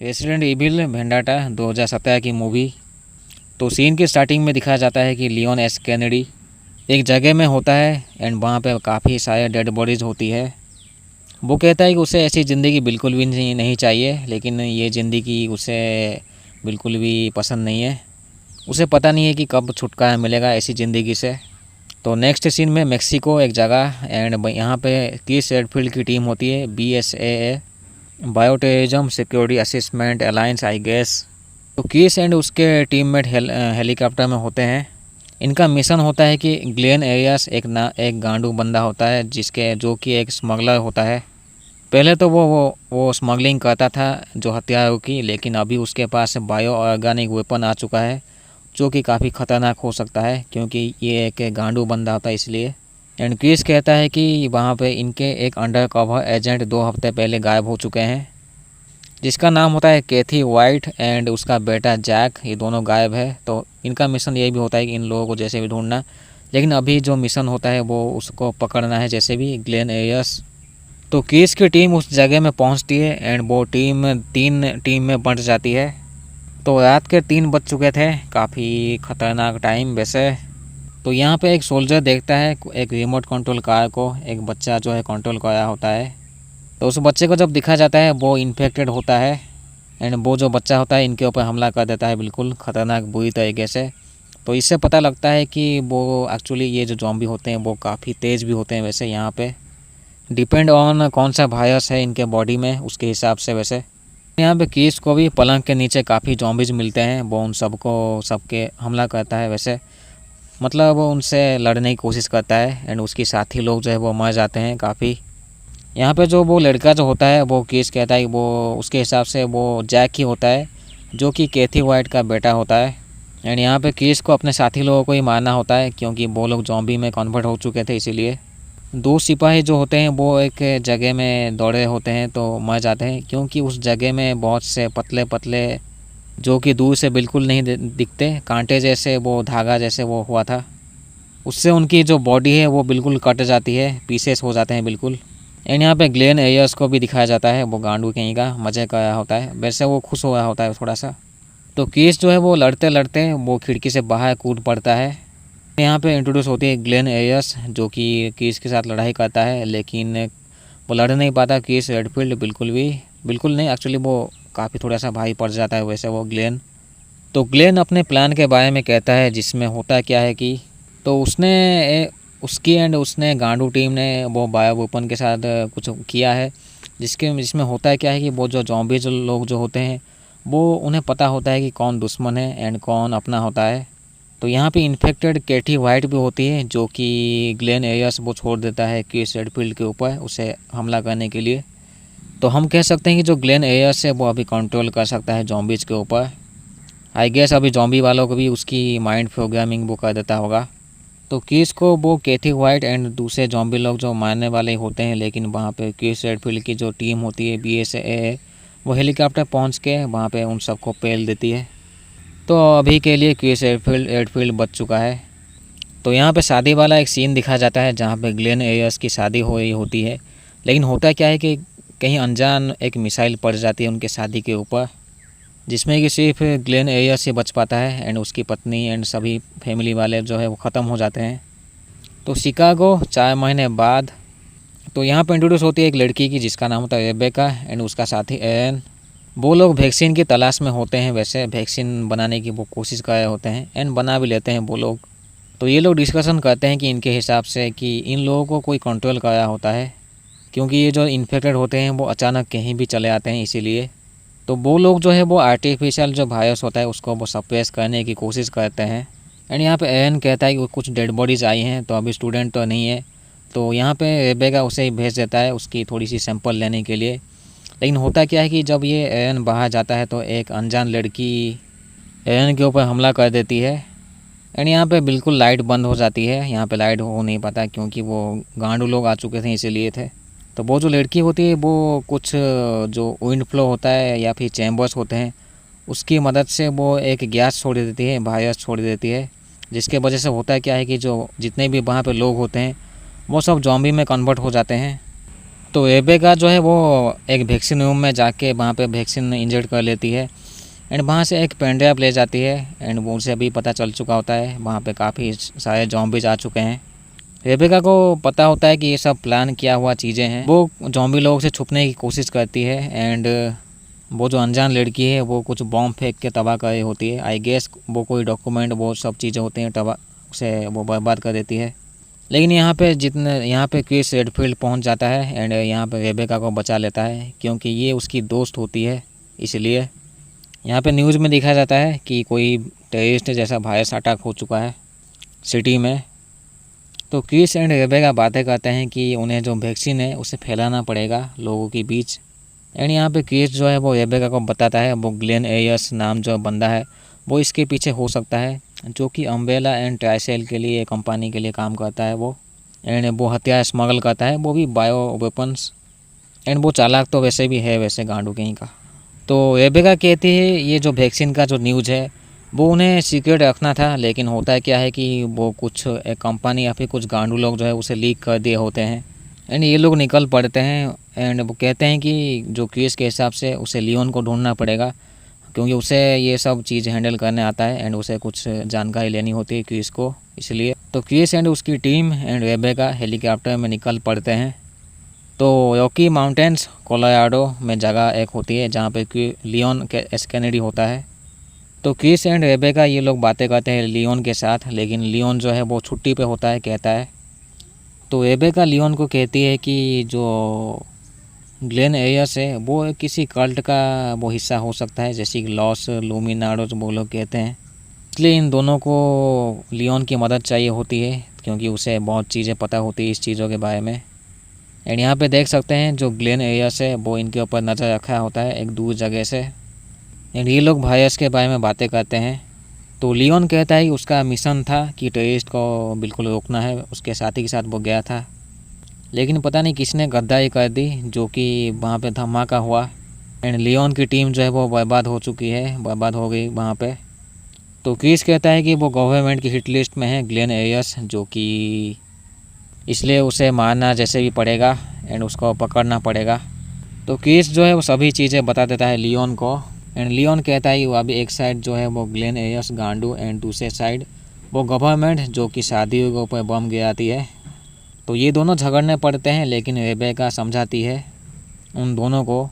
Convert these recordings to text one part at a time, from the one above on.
Resident evil वेंडाटा 2017 की movie. तो scene की स्टार्टिंग में दिखाया जाता है कि लियोन एस कैनेडी एक जगह में होता है एंड वहाँ पे काफ़ी सारे डेड बॉडीज़ होती है। वो कहता है कि उसे ऐसी ज़िंदगी बिल्कुल भी नहीं चाहिए, लेकिन ये ज़िंदगी उसे बिल्कुल भी पसंद नहीं है। उसे पता नहीं है कि कब छुटकारा मिलेगा ऐसी ज़िंदगी से। तो नेक्स्ट सीन में मेक्सिको एक जगह एंड यहाँ पे क्रिस रेडफील्ड की टीम होती है, BSAA bioterrorism security assessment alliance I guess. तो क्रिस एंड उसके टीममेट हेलीकॉप्टर में होते हैं। इनका मिशन होता है कि ग्लेन एरियास एक गांडू बंदा होता है जो कि एक स्मगलर होता है। पहले तो वो स्मगलिंग करता था जो हथियारों की, लेकिन अभी उसके पास बायो ऑर्गेनिक वेपन आ चुका है जो कि काफ़ी ख़तरनाक हो सकता है क्योंकि ये एक गांडू बंदा होता है इसलिए। एंड क्रिस कहता है कि वहाँ पे इनके एक अंडर कवर एजेंट 2 हफ्ते पहले गायब हो चुके हैं जिसका नाम होता है कैथी वाइट एंड उसका बेटा जैक। ये दोनों गायब है। तो इनका मिशन ये भी होता है कि इन लोगों को जैसे भी ढूंढना, लेकिन अभी जो मिशन होता है वो उसको पकड़ना है जैसे भी ग्लेन एरियस। तो क्रिस की टीम उस जगह में पहुंचती है एंड वो टीम 3 टीम में बंट जाती है। तो रात के 3 बज चुके थे, काफ़ी ख़तरनाक टाइम वैसे। तो यहाँ पे एक सोल्जर देखता है एक रिमोट कंट्रोल कार को, एक बच्चा जो है कंट्रोल कर रहा होता है। तो उस बच्चे को जब दिखा जाता है वो इन्फेक्टेड होता है एंड वो जो बच्चा होता है इनके ऊपर हमला कर देता है बिल्कुल ख़तरनाक बुरी तरीके से। तो इससे पता लगता है कि वो एक्चुअली ये जो ज़ॉम्बी होते हैं वो काफ़ी तेज़ भी होते हैं वैसे। यहाँ पे डिपेंड ऑन कौन सा वायरस है इनके बॉडी में उसके हिसाब से वैसे। यहाँ पे क्रिस को भी पलंग के नीचे काफ़ी ज़ॉम्बीज मिलते हैं, वो उन सबके हमला करता है वैसे। मतलब वो उनसे लड़ने की कोशिश करता है एंड उसके साथी लोग जो है वो मर जाते हैं काफ़ी। यहाँ पे जो वो लड़का जो होता है वो क्रिस कहता है कि वो उसके हिसाब से वो जैक ही होता है जो कि कैथी वाइट का बेटा होता है। एंड यहाँ पे क्रिस को अपने साथी लोगों को ही मारना होता है क्योंकि वो लोग ज़ॉम्बी में कन्वर्ट हो चुके थे इसीलिए। 2 सिपाही जो होते हैं वो एक जगह में दौड़े होते हैं तो मर जाते हैं क्योंकि उस जगह में बहुत से पतले पतले जो कि दूर से बिल्कुल नहीं दिखते कांटे जैसे वो धागा जैसे वो हुआ था, उससे उनकी जो बॉडी है वो बिल्कुल कट जाती है, पीसेस हो जाते हैं बिल्कुल। एंड यहाँ पे ग्लेन एरियस को भी दिखाया जाता है, वो गांडू कहीं का मज़े कर रहा होता है वैसे, वो खुश हो रहा होता है थोड़ा सा। तो क्रिस जो है वो लड़ते लड़ते वो खिड़की से बाहर कूद पड़ता है। यहाँ पे इंट्रोड्यूस होती है ग्लेन एरियस जो कि क्रिस के साथ लड़ाई करता है, लेकिन वो लड़ नहीं पाता क्रिस रेडफील्ड बिल्कुल नहीं, एक्चुअली वो काफ़ी थोड़ा सा भारी पड़ जाता है वैसे वो ग्लेन। तो ग्लेन अपने प्लान के बारे में कहता है जिसमें होता क्या है कि तो उसने गांडू टीम ने वो बायो वेपन के साथ कुछ किया है जिसमें होता है क्या है कि वो जो ज़ॉम्बी जो लोग जो होते हैं वो उन्हें पता होता है कि कौन दुश्मन है एंड कौन अपना होता है। तो यहाँ पे इन्फेक्टेड कैथी वाइट भी होती है जो कि ग्लेन एरियस वो छोड़ देता है क्रिस रेडफील्ड के ऊपर उसे हमला करने के लिए। तो हम कह सकते हैं कि जो ग्लेन एरियस है वो अभी कंट्रोल कर सकता है ज़ॉम्बीज़ के ऊपर। आई गेस अभी ज़ॉम्बी वालों को भी उसकी माइंड प्रोग्रामिंग वो कर देता होगा। तो क्रिस को वो कैथी वाइट एंड दूसरे ज़ॉम्बी लोग जो मारने वाले होते हैं, लेकिन वहाँ पे क्रिस रेडफील्ड की जो टीम होती है BSAA वो हेलीकॉप्टर पहुँच के वहाँ पे उन सबको पेल देती है। तो अभी के लिए क्रिस रेडफील्ड बच चुका है। तो यहाँ पे शादी वाला एक सीन दिखाया जाता है जहाँ पे ग्लेन एरियस की शादी हो रही होती है, लेकिन होता क्या है कि कहीं अनजान एक मिसाइल पड़ जाती है उनके शादी के ऊपर जिसमें कि सिर्फ ग्लेन एरियस से बच पाता है एंड उसकी पत्नी एंड सभी फैमिली वाले जो है वो ख़त्म हो जाते हैं। तो शिकागो 4 महीने बाद तो यहाँ पर इंट्रोड्यूस होती है एक लड़की की जिसका नाम होता है रेबेका एंड उसका साथी एरन। वो लोग वैक्सीन की तलाश में होते हैं, वैसे वैक्सीन बनाने की वो कोशिश कर रहे होते हैं एंड बना भी लेते हैं वो लोग। तो ये लोग डिस्कशन करते हैं कि इनके हिसाब से कि इन लोगों को कोई कंट्रोल कर रहा होता है क्योंकि ये जो इन्फेक्टेड होते हैं वो अचानक कहीं भी चले आते हैं इसीलिए। तो वो लोग जो है वो आर्टिफिशियल जो वायरस होता है उसको वो सप्रेस करने की कोशिश करते हैं। एंड यहाँ पे एरन कहता है कि कुछ डेड बॉडीज़ आई हैं तो अभी स्टूडेंट तो नहीं है, तो यहाँ पे रेबेका उसे ही भेज देता है उसकी थोड़ी सी सैंपल लेने के लिए। लेकिन होता क्या है कि जब ये एरन बाहर जाता है तो एक अनजान लड़की एरन के ऊपर हमला कर देती है एंड यहाँ पे बिल्कुल लाइट बंद हो जाती है। यहाँ पे लाइट हो नहीं पाता क्योंकि वो गांडू लोग आ चुके थे इसीलिए थे। तो वो जो लड़की होती है वो कुछ जो विंड फ्लो होता है या फिर चैम्बर्स होते हैं उसकी मदद से वो एक गैस छोड़ देती है, वायरस छोड़ देती है, जिसके वजह से होता क्या है कि जो जितने भी वहाँ पे लोग होते हैं वो सब ज़ॉम्बी में कन्वर्ट हो जाते हैं। तो रेबेका जो है वो एक वैक्सीन रूम में जाके वहाँ पे वैक्सीन इंजेक्ट कर लेती है एंड वहाँ से एक पेन ड्राइव ले जाती है एंड वो उसे भी पता चल चुका होता है वहाँ पे काफ़ी सारे ज़ॉम्बीज आ चुके हैं। रेबेका को पता होता है कि ये सब प्लान किया हुआ चीज़ें हैं। वो ज़ॉम्बी लोगों से छुपने की कोशिश करती है एंड वो जो अनजान लड़की है वो कुछ बॉम्ब फेंक के तबाह कर रही होती है। आई गेस वो कोई डॉक्यूमेंट वो सब चीज़ें होती हैं तबाह उसे वो बर्बाद कर देती है। लेकिन यहाँ पे क्रिस रेडफील्ड पहुँच जाता है एंड यहाँ पे रेबेका को बचा लेता है क्योंकि ये उसकी दोस्त होती है। इसलिए यहाँ पे न्यूज़ में दिखाया जाता है कि कोई टेररिस्ट जैसा वायरस अटैक हो चुका है सिटी में। तो क्रिस एंड रेबेका बातें करते हैं कि उन्हें जो वैक्सीन है उसे फैलाना पड़ेगा लोगों के बीच। एंड यहाँ पे क्रिस जो है वो रेबेका को बताता है वो ग्लेन एयर्स नाम जो बंदा है वो इसके पीछे हो सकता है, जो कि अम्ब्रेला एंड ट्राइसेल के लिए कंपनी के लिए काम करता है वो। एंड वो हथियार स्मगल करता है, वो भी बायो वेपन्स। एंड वो चालाक तो वैसे भी है वैसे गांडू कहीं का। तो रेबेका कहती है ये जो वैक्सीन का जो न्यूज़ है वो उन्हें सीक्रेट रखना था, लेकिन होता है क्या है कि वो कुछ एक कंपनी या फिर कुछ गांडू लोग जो है उसे लीक कर दिए होते हैं। एंड ये लोग निकल पड़ते हैं एंड वो कहते हैं कि जो क्रिस के हिसाब से उसे लियोन को ढूंढना पड़ेगा क्योंकि उसे ये सब चीज़ हैंडल करने आता है एंड उसे कुछ जानकारी लेनी होती है क्रिस को। इसलिए तो क्रिस एंड उसकी टीम एंड रेबेका हेलीकॉप्टर में निकल पड़ते हैं। तो रॉकी माउंटेन्स कोलोराडो में जगह एक होती है जहाँ पे लियोन एस कैनेडी होता है। तो क्रिस एंड रेबेका ये लोग बातें करते हैं लियोन के साथ, लेकिन लियोन जो है वो छुट्टी पे होता है कहता है। तो रेबेका लियोन को कहती है कि जो ग्लेन एयर्स है वो किसी कल्ट का वो हिस्सा हो सकता है, जैसे कि लॉस लूमिनाडो जो वो लोग कहते हैं। इसलिए इन दोनों को लियोन की मदद चाहिए होती है क्योंकि उसे बहुत चीज़ें पता होती है इस चीज़ों के बारे में। एंड यहाँ पे देख सकते हैं जो ग्लेन एयर्स है वो इनके ऊपर नज़र रखा होता है एक दूर जगह से। एंड ये लोग वायरस के बारे में बातें करते हैं। तो लियोन कहता है कि उसका मिशन था कि टेररिस्ट को बिल्कुल रोकना है, उसके साथी के साथ वो गया था, लेकिन पता नहीं किसने गद्दारी कर दी जो कि वहाँ पे धमाका हुआ एंड लियोन की टीम जो है वो बर्बाद हो चुकी है, बर्बाद हो गई वहाँ पे। तो क्रिस कहता है कि वो गवर्नमेंट की हिट लिस्ट में है ग्लेन एयर्स, जो कि इसलिए उसे मारना जैसे भी पड़ेगा एंड उसको पकड़ना पड़ेगा। तो क्रिस जो है वो सभी चीज़ें बता देता है लियोन को एंड लियोन कहता है कि वो अभी एक साइड जो है वो ग्लेन एयर्स गांडू एंड दूसरे साइड वो गवर्नमेंट जो कि शादियों के ऊपर बम गिराती है। तो ये दोनों झगड़ने पड़ते हैं, लेकिन रेबेका समझाती है उन दोनों को।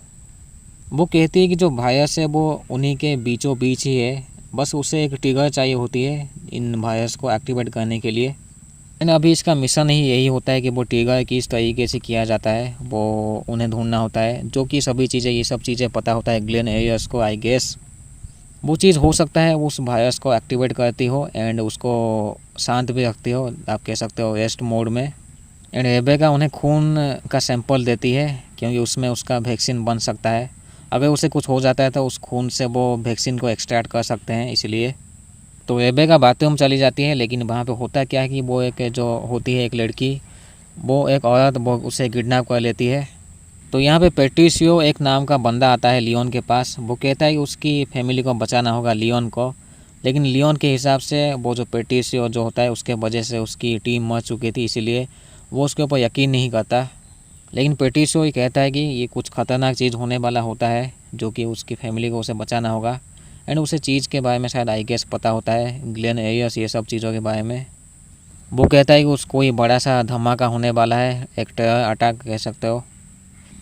वो कहती है कि जो वायरस है वो उन्हीं के बीचों बीच ही है, बस उसे एक ट्रिगर चाहिए होती है इन वायरस को एक्टिवेट करने के लिए। एंड अभी इसका मिशन ही यही होता है कि वो ट्रिगर किस तरीके से किया जाता है वो उन्हें ढूंढना होता है, जो कि सभी चीज़ें ये सब चीज़ें पता होता है ग्लेन एयर्स को। आई गेस वो चीज़ हो सकता है उस वायरस को एक्टिवेट करती हो एंड उसको शांत भी रखती हो, आप कह सकते हो रेस्ट मोड में। एंड रेबेका उन्हें खून का सैंपल देती है क्योंकि उसमें उसका वैक्सीन बन सकता है। अगर उसे कुछ हो जाता है तो उस खून से वो वैक्सीन को एक्सट्रैक्ट कर सकते हैं, इसलिए। तो रेबेका बाथरूम चली जाती है, लेकिन वहाँ पे होता क्या है कि वो एक जो होती है एक लड़की, वो एक औरत वो उसे किडनैप कर लेती है। तो यहाँ पे पेट्रिसियो एक नाम का बंदा आता है लियोन के पास। वो कहता है कि उसकी फैमिली को बचाना होगा लियोन को, लेकिन लियोन के हिसाब से वो जो पेट्रिसियो जो होता है उसके वजह से उसकी टीम मर चुकी थी, इसीलिए वो उसके ऊपर यकीन नहीं करता। लेकिन पेट्रिसियो ही कहता है कि ये कुछ ख़तरनाक चीज़ होने वाला होता है जो कि उसकी फैमिली को उसे बचाना होगा। एंड उसे चीज़ के बारे में शायद आई गेस पता होता है ग्लेन एयर्स ये सब चीज़ों के बारे में। वो कहता है कि उसको कोई बड़ा सा धमाका होने वाला है, एक टेरर अटैक कह सकते हो।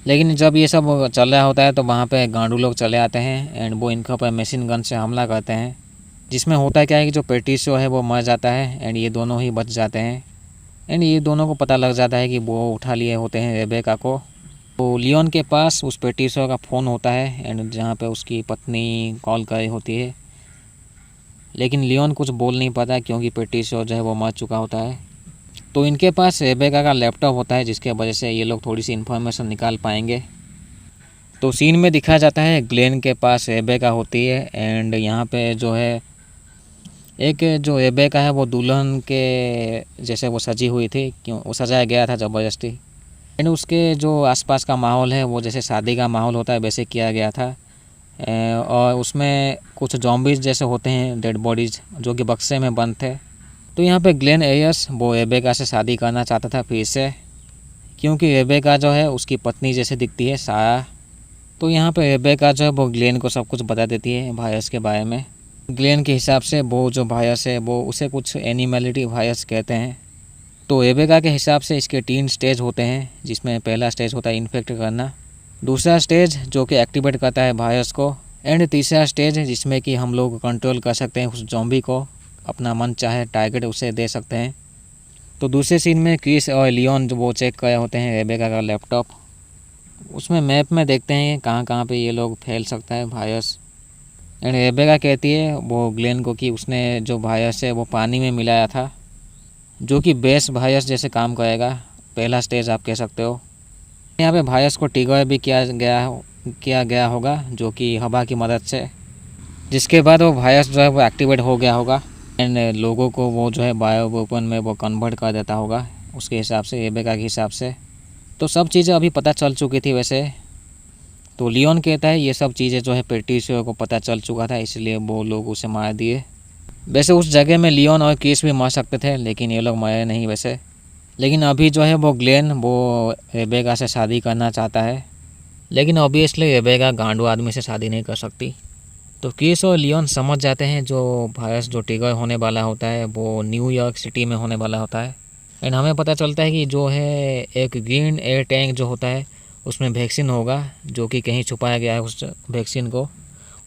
लेकिन जब ये सब चल रहा होता है तो वहाँ पे गांडू लोग चले आते हैं एंड वो इनके ऊपर मशीन गन से हमला करते हैं, जिसमें होता क्या है कि जो पेट्रिसियो है वो मर जाता है एंड ये दोनों ही बच जाते हैं। एंड ये दोनों को पता लग जाता है कि वो उठा लिए होते हैं रेबेका को। तो लियोन के पास उस पेट्रिसियो का फ़ोन होता है एंड जहाँ पे उसकी पत्नी कॉल कर रही होती है, लेकिन लियोन कुछ बोल नहीं पाता क्योंकि पेट्रिसियो जो है वो मर चुका होता है। तो इनके पास रेबेका का लैपटॉप होता है जिसके वजह से ये लोग थोड़ी सी इन्फॉर्मेशन निकाल पाएंगे। तो सीन में दिखाया जाता है ग्लेन के पास रेबेका होती है एंड यहाँ पे जो है एक जो रेबेका है वो दुल्हन के जैसे वो सजी हुई थी, क्यों वो सजाया गया था ज़बरदस्ती। एंड उसके जो आसपास का माहौल है वो जैसे शादी का माहौल होता है वैसे किया गया था। और उसमें कुछ जॉम्बीज जैसे होते हैं डेड बॉडीज़ जो कि बक्से में बंद थे। तो यहाँ पे ग्लेन एयर्स वो रेबेका से शादी करना चाहता था फिर से, क्योंकि रेबेका जो है उसकी पत्नी जैसे दिखती है, सारा। तो यहाँ पे रेबेका जो है वो ग्लेन को सब कुछ बता देती है वायरस के बारे में। ग्लेन के हिसाब से वो जो वायरस है वो उसे कुछ एनिमलिटी वायरस कहते हैं। तो रेबेका के हिसाब से इसके 3 स्टेज होते हैं, जिसमें पहला स्टेज होता है इन्फेक्ट करना, दूसरा स्टेज जो कि एक्टिवेट करता है वायरस को, एंड तीसरा स्टेज जिसमें कि हम लोग कंट्रोल कर सकते हैं उस ज़ॉम्बी को, अपना मन चाहे टारगेट उसे दे सकते हैं। तो दूसरे सीन में क्रिस और लियोन जो वो चेक कर रहे होते हैं रेबेका का लैपटॉप। उसमें मैप में देखते हैं कहाँ कहाँ पे ये लोग फैल सकता है वायरस। एंड रेबेका कहती है वो ग्लेन को कि उसने जो वायरस है वो पानी में मिलाया था, जो कि बेस वायरस जैसे काम करेगा, पहला स्टेज आप कह सकते हो। यहाँ पे वायरस को ट्रिगर भी किया गया होगा, जो कि हवा की मदद से, जिसके बाद वो वायरस जो है वो एक्टिवेट हो गया होगा एंड लोगों को वो जो है बायो वेपन में वो कन्वर्ट कर देता होगा उसके हिसाब से, रेबेका के हिसाब से। तो सब चीज़ें अभी पता चल चुकी थी वैसे। तो लियोन कहता है ये सब चीज़ें जो है पेट्रिसियो को पता चल चुका था, इसलिए वो लोग उसे मार दिए। वैसे उस जगह में लियोन और क्रिस भी मार सकते थे, लेकिन ये लोग मरे नहीं वैसे। लेकिन अभी जो है वो ग्लेन वो रेबेका से शादी करना चाहता है, लेकिन ऑब्वियसली रेबेका गांडू आदमी से शादी नहीं कर सकती। तो क्रिस और लियोन समझ जाते हैं जो वायरस जो ट्रिगर होने वाला होता है वो न्यूयॉर्क सिटी में होने वाला होता है। एंड हमें पता चलता है कि जो है एक ग्रीन एयर टैंक जो होता है उसमें वैक्सीन होगा, जो कि कहीं छुपाया गया है। उस वैक्सीन को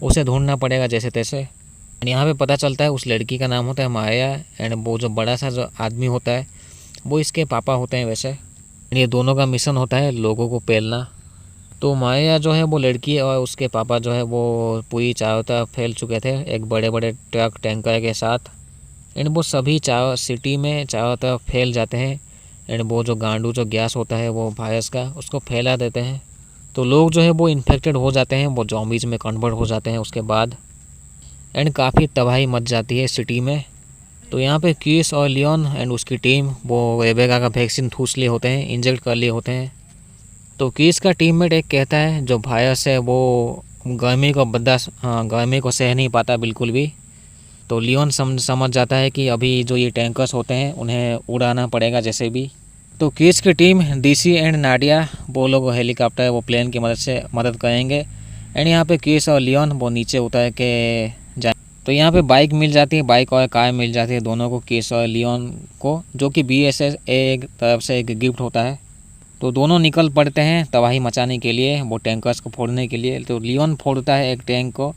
उसे ढूंढना पड़ेगा जैसे तैसे। एंड यहाँ पे पता चलता है उस लड़की का नाम होता है माया, एंड वो जो बड़ा सा जो आदमी होता है वो इसके पापा होते हैं वैसे। ये दोनों का मिशन होता है लोगों को पेलना। तो माया जो है वो लड़की और उसके पापा जो है वो पूरी चारों तरफ फैल चुके थे एक बड़े बड़े ट्रक टैंकर के साथ। एंड वो सभी चारों सिटी में चारों तरफ फैल जाते हैं। एंड वो जो गांडू जो गैस होता है वो वायरस का, उसको फैला देते हैं। तो लोग जो है वो इन्फेक्टेड हो जाते हैं, वो ज़ॉम्बीज़ में कन्वर्ट हो जाते हैं उसके बाद। एंड काफ़ी तबाही मच जाती है सिटी में। तो यहाँ पे क्रिस और लियोन एंड उसकी टीम वो रेबेका का वैक्सीन ठूस लिए होते हैं, इंजेक्ट कर लिए होते हैं। तो क्रिस का टीममेट एक कहता है जो वायरस है वो गर्मी को सह नहीं पाता बिल्कुल भी। तो लियोन समझ जाता है कि अभी जो ये टैंकर्स होते हैं उन्हें उड़ाना पड़ेगा जैसे भी। तो क्रिस की टीम डीसी एंड नाडिया वो लोग हेलीकॉप्टर वो प्लेन की मदद से मदद करेंगे। एंड यहाँ पे क्रिस और लियोन वो नीचे उतर के जाए। तो यहाँ पे बाइक मिल जाती है, बाइक और कार मिल जाती है दोनों को, क्रिस और लियोन को, जो कि BSS एक तरफ से एक गिफ्ट होता है। तो दोनों निकल पड़ते हैं तबाही मचाने के लिए, वो टैंकर्स को फोड़ने के लिए। तो लियोन फोड़ता है एक टैंक को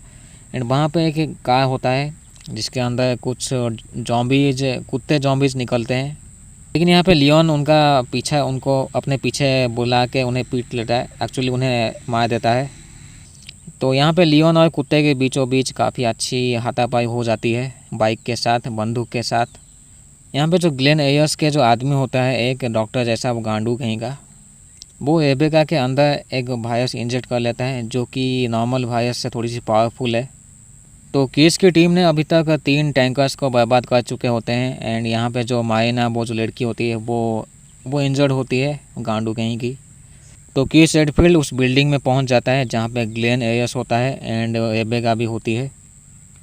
एंड वहाँ पे एक कार होता है जिसके अंदर कुछ कुत्ते जॉम्बीज निकलते हैं। लेकिन यहाँ पे लियोन उनको अपने पीछे बुला के उन्हें पीट लेता है, एक्चुअली उन्हें मार देता है। तो यहाँ पे लियोन और कुत्ते के बीचों बीच काफ़ी अच्छी हाथापाई हो जाती है बाइक के साथ, बंदूक के साथ। यहाँ पे जो ग्लेन एयर्स के जो आदमी होता है एक डॉक्टर जैसा, वो गांडू कहीं का, वो रेबेका के अंदर एक वायरस इंजेक्ट कर लेता है जो कि नॉर्मल वायरस से थोड़ी सी पावरफुल है। तो क्रिस की टीम ने अभी तक 3 टैंकर्स को बर्बाद कर चुके होते हैं। एंड यहाँ पे जो मायना वो जो लड़की होती है वो इंजर्ड होती है गांडू कहीं की। तो क्रिस रेडफील्ड उस बिल्डिंग में पहुँच जाता है जहाँ पे ग्लेन एयर्स होता है एंड रेबेका भी होती है।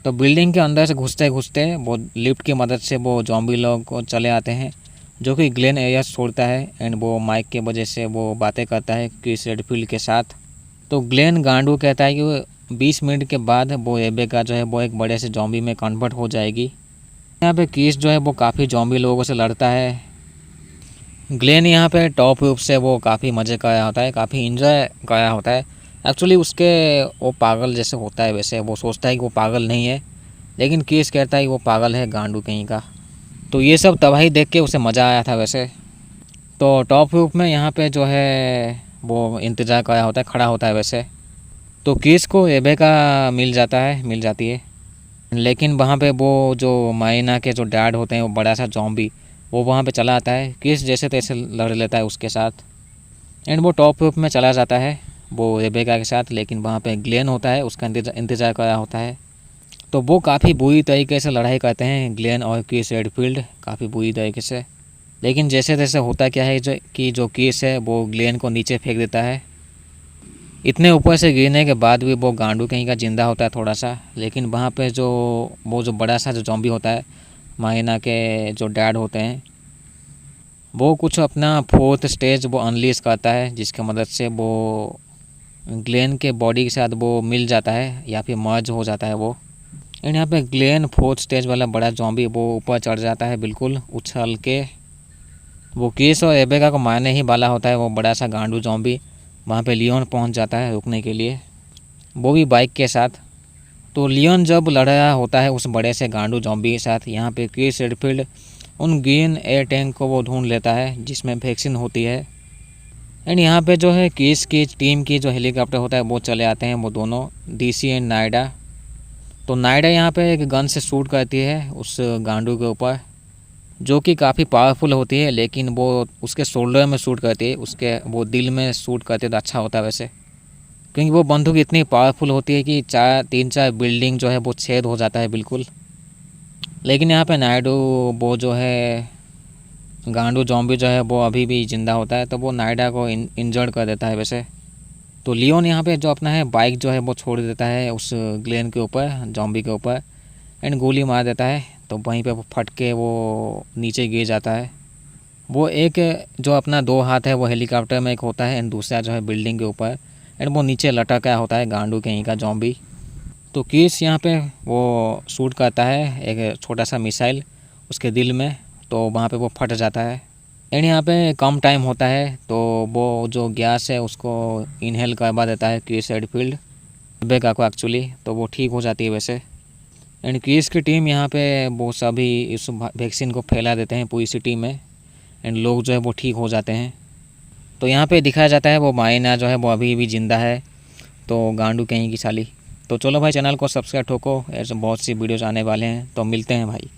तो बिल्डिंग के अंदर से घुसते घुसते वो लिफ्ट की मदद से वो ज़ॉम्बी लोग को चले आते हैं, जो कि ग्लेन एयर्स छोड़ता है। एंड वो माइक के वजह से वो बातें करता है क्रिस रेडफील्ड के साथ। तो ग्लेन गांडू कहता है कि 20 मिनट के बाद वो रेबेका जो है वो एक बड़े से ज़ॉम्बी में कन्वर्ट हो जाएगी। यहाँ पे क्रिस जो है वो काफ़ी ज़ॉम्बी लोगों से लड़ता है। ग्लेन यहाँ पे टॉप रूप से वो काफ़ी मज़े कराया होता है, काफ़ी इंजॉय कराया होता है। एक्चुअली उसके वो पागल जैसे होता है वैसे, वो सोचता है कि वो पागल नहीं है, लेकिन क्रिस कहता है कि वो पागल है गांडू कहीं का। तो ये सब तबाही देख के उसे मज़ा आया था वैसे। तो टॉप रूप में यहाँ पे जो है वो इंतज़ार कराया होता है, खड़ा होता है वैसे। तो क्रिस को रेबेका मिल जाती है। लेकिन वहाँ पे वो जो माइना के जो डैड होते हैं वो बड़ा सा ज़ॉम्बी वो वहाँ पे चला आता है। क्रिस जैसे तैसे लड़ लेता है उसके साथ एंड वो टॉप रूप में चला जाता है वो रेबेका के साथ। लेकिन वहाँ पे ग्लेन होता है, उसका इंतज़ार कराया होता है। तो वो काफ़ी बुरी तरीके से लड़ाई करते हैं ग्लेन और क्रिस रेडफील्ड, काफ़ी बुरी तरीके से। लेकिन जैसे तैसे होता क्या है जो क्रिस है वो ग्लेन को नीचे फेंक देता है। इतने ऊपर से गिरने के बाद भी वो गांडू कहीं का ज़िंदा होता है थोड़ा सा। लेकिन वहाँ पे वो जो बड़ा सा जो ज़ॉम्बी होता है, माइना के जो डैड होते हैं, वो कुछ अपना 4th स्टेज वो अनलीज करता है, जिसकी मदद से वो ग्लेन के बॉडी के साथ वो मिल जाता है या फिर मर्ज हो जाता है वो। एंड यहाँ पे ग्लेन 4th स्टेज वाला बड़ा जॉम्बी वो ऊपर चढ़ जाता है बिल्कुल उछल के। वो क्रिस और रेबेका को मारने ही वाला होता है वो बड़ा सा गांडू जॉम्बी। वहाँ पे लियोन पहुँच जाता है रुकने के लिए, वो भी बाइक के साथ। तो लियोन जब लड़ रहा होता है उस बड़े से गांडू जॉम्बी के साथ, यहाँ पे क्रिस रेडफील्ड उन ग्रीन एयर टैंक को वो ढूंढ लेता है जिसमें वैक्सीन होती है। एंड यहाँ पे जो है क्रिस की टीम की जो हेलीकॉप्टर होता है वो चले आते हैं, वो दोनों डीसी एंड नायडा। तो नायडा यहाँ पे एक गन से शूट करती है उस गांडू के ऊपर, जो कि काफ़ी पावरफुल होती है, लेकिन वो उसके शोल्डर में शूट करती है, उसके वो दिल में शूट करती है तो अच्छा होता है वैसे, क्योंकि वो बंदूक इतनी पावरफुल होती है कि 3-4 बिल्डिंग जो है वो छेद हो जाता है बिल्कुल। लेकिन यहाँ पे नायडू वो जो है गांडू जॉम्बी जो है वो अभी भी ज़िंदा होता है, तो वो नायडा को इंजर्ड कर देता है वैसे। तो लियोन यहाँ पे जो अपना है बाइक जो है वो छोड़ देता है उस ग्लेन के ऊपर, जॉम्बी के ऊपर, एंड गोली मार देता है। तो वहीं पे वो फट के वो नीचे गिर जाता है। वो एक जो अपना 2 हाथ है वो हेलीकॉप्टर में एक होता है एंड दूसरा जो है बिल्डिंग के ऊपर, एंड वो नीचे लटका होता है गांडू कहीं का जॉम्बी। तो क्रिस यहाँ पे वो शूट करता है एक छोटा सा मिसाइल उसके दिल में, तो वहाँ पे वो फट जाता है। एंड यहाँ पे कम टाइम होता है तो वो जो गैस है उसको इनहेल करवा देता है क्रिस रेडफील्ड रेबेका को एक्चुअली, तो वो ठीक हो जाती है वैसे। एंड क्रिस की टीम यहाँ पे वो सभी इस वैक्सीन को फैला देते हैं पूरी सिटी में, एंड लोग जो है वो ठीक हो जाते हैं। तो यहाँ पे दिखाया जाता है वो माइना जो है वो अभी भी ज़िंदा है, तो गांडू कहीं की साली। तो चलो भाई चैनल को सब्सक्राइब ठोको, ऐसे बहुत सी वीडियोज़ आने वाले हैं, तो मिलते हैं भाई।